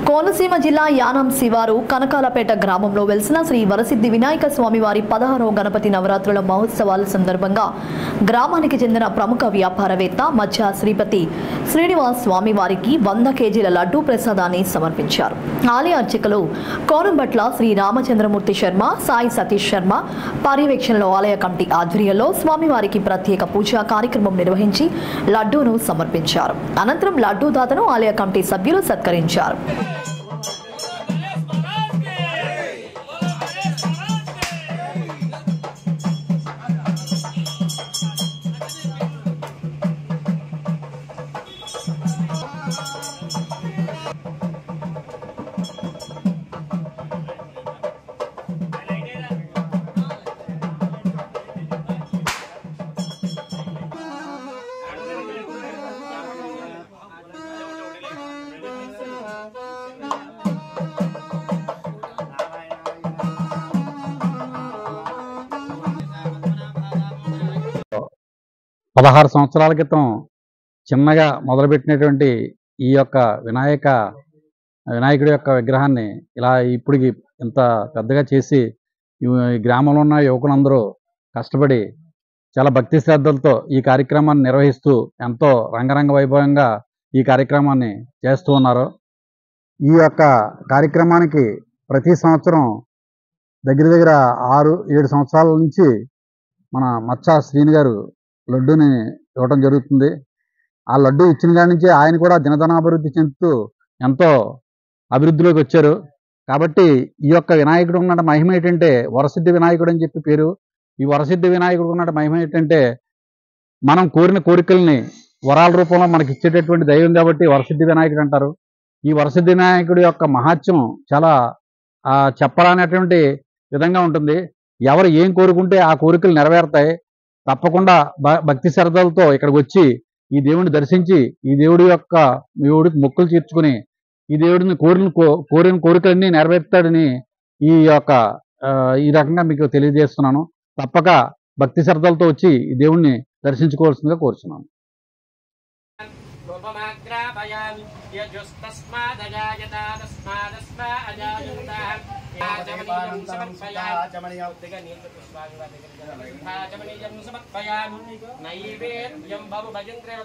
కోనసీమ జిల్లా యానం శివారు కనకాలపేట గ్రామంలో వెలిసిన శ్రీ వరసిద్ధి వినాయక స్వామివారి 16వ గణపతి నవరాత్రుల మహోత్సవాల సందర్భంగా గ్రామానికి చెందిన ప్రముఖ వ్యాపారవేత్త మధ్య శ్రీపతి శ్రీనివాస్ స్వామివారికి 100 కేజీల లడ్డూ ప్రసాదాన్ని సమర్పించారు. ఆలయ అర్చకులు కోరంబట్ల శ్రీ రామచంద్రమూర్తి శర్మ, సాయి సతీష్ శర్మ పర్యవేక్షణలో ఆలయ కమిటీ ఆధ్వర్యంలో స్వామివారికి ప్రత్యేక పూజా కార్యక్రమం నిర్వహించి లడ్డూను సమర్పించారు. అనంతరం లడ్డూ దాతను ఆలయ కమిటీ సభ్యులు సత్కరించారు. పదహారు సంవత్సరాల క్రితం చిన్నగా మొదలుపెట్టినటువంటి ఈ యొక్క వినాయకుడి యొక్క విగ్రహాన్ని ఇలా ఇప్పటికి ఇంత పెద్దగా చేసి ఈ గ్రామంలో ఉన్న యువకులందరూ కష్టపడి చాలా భక్తి శ్రద్ధలతో ఈ కార్యక్రమాన్ని నిర్వహిస్తూ ఎంతో రంగరంగ వైభవంగా ఈ కార్యక్రమాన్ని చేస్తూ ఉన్నారు. ఈ యొక్క కార్యక్రమానికి ప్రతి సంవత్సరం దగ్గర 6-7 సంవత్సరాల నుంచి మన మచ్చా శ్రీని గారు లడ్డూని ఇవ్వటం జరుగుతుంది. ఆ లడ్డు ఇచ్చిన కాడి నుంచి ఆయన కూడా దినదనాభివృద్ధి చెందుతూ ఎంతో అభివృద్ధిలోకి వచ్చారు. కాబట్టి ఈ యొక్క వినాయకుడు ఉన్న మహిమ ఏంటంటే వరసిద్ధి వినాయకుడు అని చెప్పి పేరు. ఈ వరసిద్ధి వినాయకుడు ఉన్న మహిమ ఏంటంటే మనం కోరిన కోరికల్ని వరాల రూపంలో మనకి ఇచ్చేటటువంటి దైవం కాబట్టి వరసిద్ధి వినాయకుడు అంటారు. ఈ వరసిద్ధి వినాయకుడి యొక్క మహాత్యం చాలా చెప్పరానటువంటి విధంగా ఉంటుంది. ఎవరు ఏం కోరుకుంటే ఆ కోరికలు నెరవేరుతాయి. తప్పకుండా భక్తి శ్రద్ధలతో ఇక్కడికి వచ్చి ఈ దేవుడిని దర్శించి ఈ దేవుడికి మొక్కులు తీర్చుకుని ఈ దేవుడిని కోరిన కోరికలన్నీ నెరవేర్తాడని ఈ రకంగా మీకు తెలియజేస్తున్నాను. తప్పక భక్తి శ్రద్ధలతో వచ్చి ఈ దేవుడిని దర్శించుకోవాల్సిందిగా కోరుచున్నాను. నైవేద్యం బాబు భజంత్రే